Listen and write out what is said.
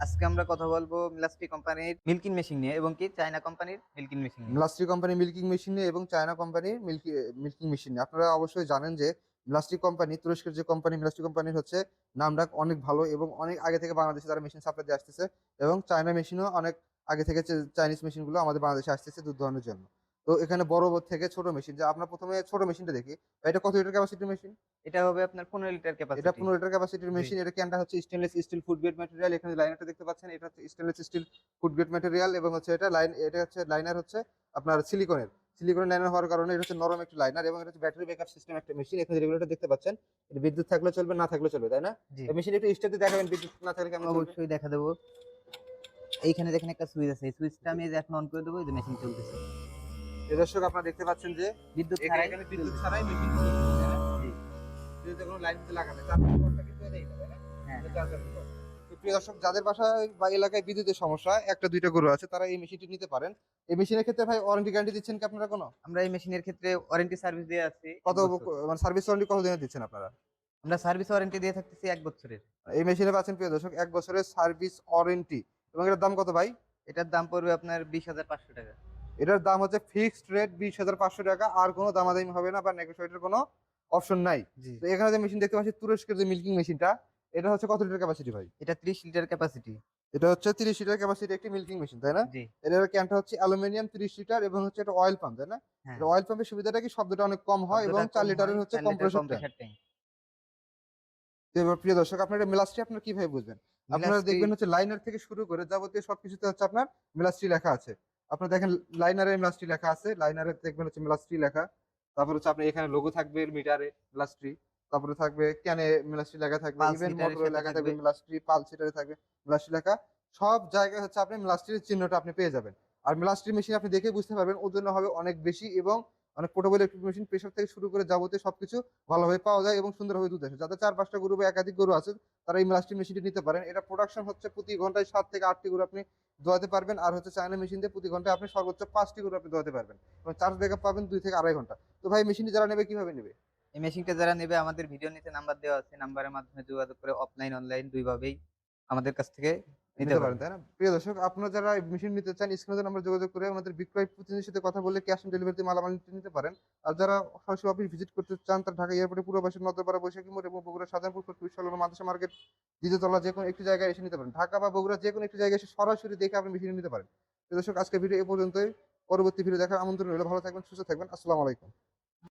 আজকে আমরা কথা বলবো মিলাস্ট্রি কোম্পানির মিল্কিং মেশিন নিয়ে এবং কি চায়না কোম্পানির মিল্কিং মেশিন নিয়ে। মিলাস্ট্রি কোম্পানি মিল্কিং মেশিন নিয়ে এবং চায়না কোম্পানি মিল্কিং মেশিন নিয়ে আপনারা অবশ্যই জানেন যে মিলাস্ট্রি কোম্পানি তুরস্কের যে কোম্পানি মিলাস্ট্রি কোম্পানির হচ্ছে নামডাক অনেক ভালো এবং অনেক আগে থেকে বাংলাদেশে তারা মেশিন সাপ্লাই দিয়ে আসতেছে এবং চায়না মেশিনও অনেক আগে থেকে চাইনিজ মেশিনগুলো আমাদের বাংলাদেশে আসতেছে দুধ দহনের জন্য। তো এখানে বড় থেকে ছোট মেশিন, যে আমরা প্রথমে ছোট মেশিনটা দেখি। এটা কত লিটার ক্যাপাসিটির মেশিন? এটা হবে আপনার 15 লিটার এটা ক্যাপাসিটি। 15 লিটার ক্যাপাসিটির জি। মেশিন। এটা ক্যানটা হচ্ছে stainless steel food grade material. এখানে লাইনারটা দেখতে পাচ্ছেন, এটা হচ্ছে stainless steel food grade material এবং হচ্ছে এটা হচ্ছে লাইনার হচ্ছে আপনার সিলিকনের লাইনার হওয়ার কারণে এটা হচ্ছে নরম একটা লাইনার এবং এটা হচ্ছে ব্যাটারি ব্যাকআপ সিস্টেম একটা মেশিন। এখানে রেগুলেটর দেখতে পাচ্ছেন, এটা বিদ্যুৎ থাকলে চলবে, না থাকলে চলবে, তাই না? জি, এই মেশিন একটু স্টার্ট দিয়ে দেখাবেন বিদ্যুৎ না থাকলে কেমন চলবে। অবশ্যই দেখা দেবো। এইখানে দেখেন একটা সুইচ আছে, এই সুইচটা আমি এই যে এখন অন করে দেবো, এই যে মেশিন চলতেছে। এই দর্শক আপনারা দেখতে পাচ্ছেন যে বিদ্যুৎ এখানে ছাড়াই এখানে বিদ্যুৎ চলতেছে। ছাড়াই মেশিন চলছে, তাই না? জি। বিদ্যুৎ কোনো লাইন লাগানো চার্জার পোর্টটা কিন্তু এটাই, তাই না? হ্যাঁ। এটা চার্জার পোর্ট। তো প্রিয় দর্শক, যাদের বাসায় বা এলাকায় বিদ্যুতের সমস্যা, একটা দুইটা গরু আছে, তারা এই মেশিনটি নিতে পারেন। এই মেশিনের ক্ষেত্রে ভাই ওয়ারেন্টি গ্যারান্টি দিচ্ছেন কি আপনারা কোনো? আমরা এই মেশিনের ক্ষেত্রে ওয়ারেন্টি সার্ভিস দিয়ে আছি এক কত বছর। মানে সার্ভিস ওয়ারেন্টি কত দিনের দিচ্ছেন আপনারা? আমরা সার্ভিস ওয়ারেন্টি দিয়ে থাকতেছি 1 বছরের। এই মেশিনে পাচ্ছেন প্রিয় দর্শক 1 বছরের সার্ভিস ওয়ারেন্টি। এবং এটার দাম কত ভাই? এটার দাম পড়বে আপনার 20,500 টাকা। এটার দাম হচ্ছে ফিক্সড রেট 20,500 টাকা, আর কোনো দামাদামি হবে না বা নেগোশিয়েটের কোনো অপশন নাই। জি। তো এখানে যে মেশিন দেখতে পাচ্ছি তুরস্কের যে মিল্কিং মেশিনটা, এটা হচ্ছে কত লিটার ক্যাপাসিটি ভাই? এটা 30 লিটার ক্যাপাসিটি। এটা হচ্ছে 30 লিটার ক্যাপাসিটি একটি মিল্কিং মেশিন, তাই না? জি। এটার ক্যানটা হচ্ছে অ্যালুমিনিয়াম 30 লিটার এবং হচ্ছে এটা অয়েল পাম্প, তাই না? হ্যাঁ। এটা অয়েল পাম্পের সুবিধাটা কি, শব্দটা অনেক কম হয় এবং শব্দটা 4 কম হয়, লিটারের হচ্ছে 4 litre compressor tank. Compressor tank. তো এবার প্রিয় দর্শক, আপনার এটা মিলাস্ট্রি আপনার কিভাবে বুঝবেন? আপনারা মিলাস্ট্রি। দেখবেন হচ্ছে লাইনার থেকে শুরু করে যাবতীয় সবকিছুতে হচ্ছে আপনার মিলাস্ট্রি লেখা আছে। আপনার দেখেন লাইনারে মিলাস্ট্রি লেখা আছে, লাইনারে দেখবেন হচ্ছে মিলাস্ট্রি লেখা। তারপর হচ্ছে আপনার এখানে লোগো থাকবে মিটারে মিলাস্ট্রি, তারপরে থাকবে ক্যানে মিলাস্ট্রি লেখা থাকবে, পালস ইভেন হিটারের মোটরে সাথে লেখা থাকবে থাকবে। মিলাস্ট্রি, পালস হিটারে থাকবে মিলাস্ট্রি লেখা। সব জায়গায় হচ্ছে আপনি মিলাস্ট্রির চিহ্নটা আপনি পেয়ে যাবেন। আর মিলাস্ট্রি মেশিন আপনি দেখে বুঝতে পারবেন ওজন হবে অনেক বেশি এবং অনেক পোর্টেবল ইলেকট্রিক মেশিন, প্রেসার থেকে শুরু করে যাবতীয় সবকিছু ভালোভাবে পাওয়া যায় এবং সুন্দরভাবে দুধ আসে। যাদের 4-5টা গরু বা একাধিক গরু আছে, তারা এই মিলাস্ট্রি মেশিনটি নিতে পারেন। এটা প্রোডাকশন হচ্ছে প্রতি ঘন্টায় 7 থেকে 8টি গরু আপনি দোয়াতে পারবেন। আর হচ্ছে চায়না মেশিন দিয়ে প্রতি ঘন্টায় আপনি সর্বোচ্চ 5টি গরু আপনি দোয়াতে পারবেন এবং চার্জ ব্যাকআপ পাবেন 2 থেকে 2.5 ঘন্টা। তো ভাই মেশিনটি যারা নেবে কিভাবে নেবে? এই মেশিনটা যারা নেবে আমাদের ভিডিও নিচে নাম্বার দেওয়া আছে, নাম্বারের মাধ্যমে যোগাযোগ করে অফলাইন অনলাইন দুইভাবেই আমাদের কাছ থেকে নিতে নিতে পারেন, পারবে। তাই না? প্রিয় দর্শক, আপনারা যারা মেশিন নিতে চান, স্ক্রিনে নাম্বার যোগাযোগ করে আমাদের বিক্রয় প্রতিনিধির সাথে কথা বলে ক্যাশ অন ডেলিভারিতে মালামাল নিতে পারেন। আর যারা সরাসরি অফিস ভিজিট করতে চান, তারা ঢাকা এয়ারপোর্টে পূর্ব পাশে নদরপাড়া বৈশাখী মোড় এবং বগুড়া শাহজাহানপুর বিশ্ববিদ্যালয় মাদ্রাসা মার্কেট দ্বিতীয় তলা যে কোনো একটি জায়গায় এসে নিতে পারেন। ঢাকা বা বগুড়া যে কোনো একটি জায়গায় এসে সরাসরি দেখে আপনি মেশিন নিতে পারেন। প্রিয় দর্শক, আজকে ভিডিও এ পর্যন্তই। পরবর্তী ভিডিও দেখার আমন্ত্রণ রইল। ভালো থাকবেন, সুস্থ থাকবেন। আসসালামু আলাইকুম।